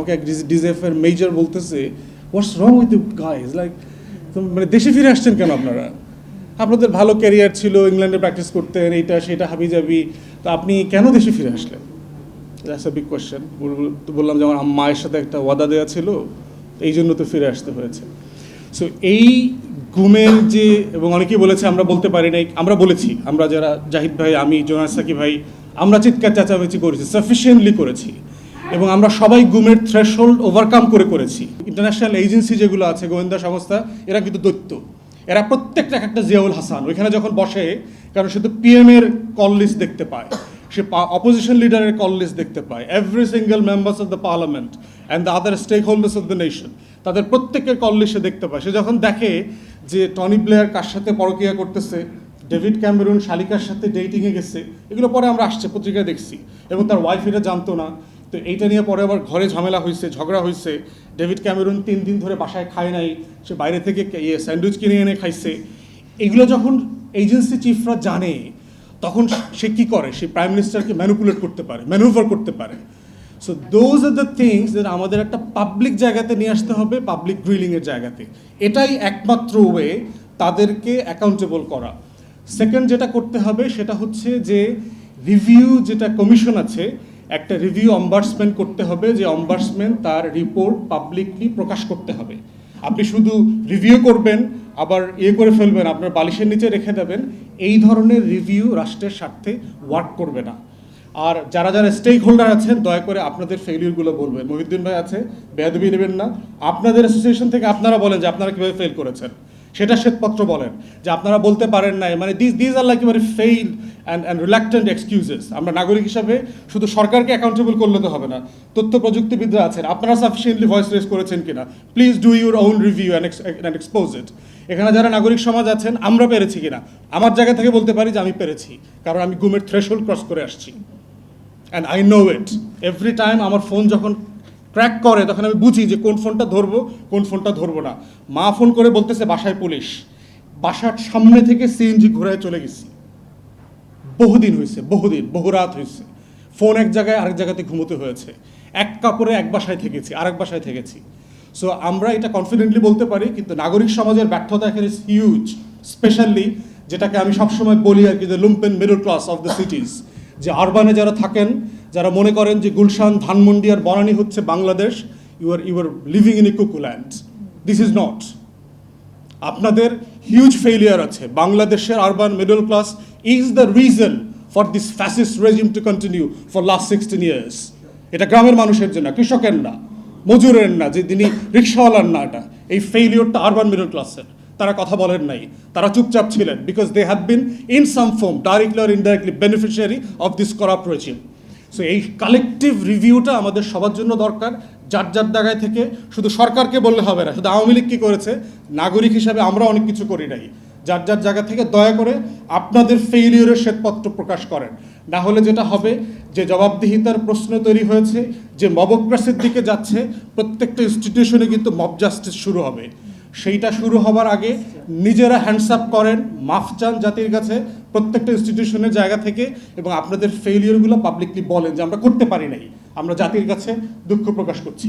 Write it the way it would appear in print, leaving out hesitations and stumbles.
আমাকে এক ডিজেফ এর মেজর বলতেছে, what's wrong with you guys, like মানে দেশে ফিরে আসছেন কেন আপনারা? আপনাদের ভালো ক্যারিয়ার ছিল, ইংল্যান্ডে প্র্যাকটিস করতেন, এইটা সেটা হাবিজাবি, তো আপনি কেন দেশে ফিরে আসলেন? That's a big question. বললাম যে আমার মায়ের সাথে একটা ওয়াদা দেওয়া ছিল, এই জন্য তো ফিরে আসতে হয়েছে। সো এই গুমের যে, এবং অনেকেই বলেছে আমরা বলতে পারি নাই, আমরা বলেছি, আমরা যারা জাহিদ ভাই, আমি, জোনাস সাকি ভাই, আমরা চিৎকার চেঁচামেচি করেছি, সাফিসিয়েন্টলি করেছি, এবং আমরা সবাই গুমের থ্রেশহোল্ড ওভারকাম করেছি। ইন্টারন্যাশনাল এজেন্সি যেগুলো আছে, গোয়েন্দা সংস্থা, এরা কিন্তু দৈত্য, এরা প্রত্যেকটা একটা জিয়াউল হাসান ওইখানে যখন বসে, কারণ সে তো পিএম এর কল লিস্ট দেখতে পায়, সে অপোজিশন লিডারের কল লিস্ট দেখতে পায়, every single members of the parliament and the other stakeholders of the nation, তাদের প্রত্যেকের কল লিস্ট সে দেখতে পায়। সে যখন দেখে যে টনি ব্লেয়ার কার সাথে পরকীয়া করতেছে, ডেভিড ক্যামেরুন শালিকার সাথে ডেটিংয়ে গেছে, এগুলো পরে আমরা আসছে পত্রিকায় দেখছি, এবং তার ওয়াইফ এটা জানতো না। তো এইটা নিয়ে পরে আবার ঘরে ঝামেলা হয়েছে, ঝগড়া হয়েছে, ডেভিড ক্যামেরুন 3 দিন ধরে বাসায় খায় নাই, সে বাইরে থেকে স্যান্ডউইচ কিনে এনে খাইছে। এগুলো যখন এজেন্সি চিফরা জানে, তখন সে কী করে, সে প্রাইম মিনিস্টারকে ম্যানিপুলেট করতে পারে, ম্যানুভার করতে পারে। So those are the things যেটা আমাদের একটা পাবলিক জায়গাতে নিয়ে আসতে হবে, পাবলিক গ্রিলিংয়ের জায়গাতে। এটাই একমাত্র ওয়ে তাদেরকে অ্যাকাউন্টেবল করা। সেকেন্ড যেটা করতে হবে সেটা হচ্ছে যে রিভিউ, যেটা কমিশন আছে, একটা রিভিউ অম্বার্সম্যান করতে হবে, যে অম্বার্সম্যান তার রিপোর্ট পাবলিকলি প্রকাশ করতে হবে। আপনি শুধু রিভিউ করবেন আবার করে ফেলবেন, আপনার বালিশের নিচে রেখে দেবেন, এই ধরনের রিভিউ রাষ্ট্রের স্বার্থে ওয়ার্ক করবে না। আর যারা যারা স্টেক হোল্ডার আছেন, দয়া করে আপনাদের ফেলিউরগুলো বলবেন। মহিউদ্দিন ভাই আছে, বেয়াদবি নেবেন না, আপনাদের অ্যাসোসিয়েশন থেকে আপনারা বলেন যে আপনারা কীভাবে ফেল করেছেন, সেটা শ্বেতপত্র বলেন যে আপনারা বলতে পারেন নাই, মানে দিজ আর লাইক একেবারে ফেইল অ্যান্ড রিল্যাক্টেন্ট এক্সকিউজেস। আমরা নাগরিক হিসাবে শুধু সরকারকে অ্যাকাউন্টেবল করলে তো হবে না, তথ্য প্রযুক্তিবিদরা আছেন, আপনারা সাফিসিয়েন্টলি ভয়েস রেজ করেছেন কিনা, please do your own review and expose it. এখানে যারা নাগরিক সমাজ আছেন, আমরা পেরেছি কিনা, আমার জায়গা থেকে বলতে পারি যে আমি পেরেছি, কারণ আমি গুমের থ্রেশহোল্ড ক্রস করে আসছি, and I know it. Every time আমার ফোন যখন ক্র্যাক করে, তখন আমি বুঝি যে কোন ফোনটা ধরবো, কোন ফোনটা ধরবো না। মা ফোন করে বলতেছে বাসায় পুলিশ, বাসার সামনে থেকে সিএনজি ঘুরায় চলে গেছি, বহুদিন হয়েছে, বহু রাত হয়েছে, ফোন এক জায়গায় আরেক জায়গাতে ঘুমোতে হয়েছে, এক কাপড়ে এক বাসায় থেকেছি, আরেক বাসায় থেকেছি। সো আমরা এটা কনফিডেন্টলি বলতে পারি, কিন্তু নাগরিক সমাজের ব্যর্থতা এখানে হিউজ, স্পেশালি যেটাকে আমি সবসময় বলি আর কি, যে lumpen middle class of the সিটিজ, যে আরবানে যারা থাকেন, যারা মনে করেন যে গুলশান, ধানমন্ডি আর বনানী হচ্ছে Bangladesh, you are living in a cuckooland. This is not. আপনাদের হিউজ ফেইলিয়ার আছে। বাংলাদেশের urban middle class is the reason for this fascist regime to continue for last 16 years. এটা গ্রামের মানুষের জন্য, কৃষকের না, মজুরের না, যে যিনি রিক্সাওয়ালার না, এটা এই ফেইলিয়রটা আরবান মিডল ক্লাসের। তারা কথা বলেন নাই, তারা চুপচাপ ছিলেন, because they have been in some form directly or indirectly beneficiary of this corrupt regime. So এই কালেকটিভ রিভিউটা আমাদের সবার জন্য দরকার। যার যার জায়গায় থেকে শুধু সরকারকে বললে হবে না, শুধু আওয়ামী লীগ কী করেছে, নাগরিক হিসাবে আমরা অনেক কিছু করি নাই। যার যার জায়গা থেকে দয়া করে আপনাদের ফেইলিউরের শ্বেতপত্র প্রকাশ করেন, না হলে যেটা হবে, যে জবাবদিহিতার প্রশ্ন তৈরি হয়েছে, যে মবক্রেসির দিকে যাচ্ছে, প্রত্যেকটা ইনস্টিটিউশনে কিন্তু মব জাস্টিস শুরু হবে। সেইটা শুরু হবার আগে নিজেরা হ্যান্ডস আপ করেন, মাফ চান জাতির কাছে প্রত্যেকটা ইনস্টিটিউশনের জায়গা থেকে, এবং আপনাদের ফেইলিয়রগুলো পাবলিকলি বলেন যে আমরা করতে পারি নাই, আমরা জাতির কাছে দুঃখ প্রকাশ করছি।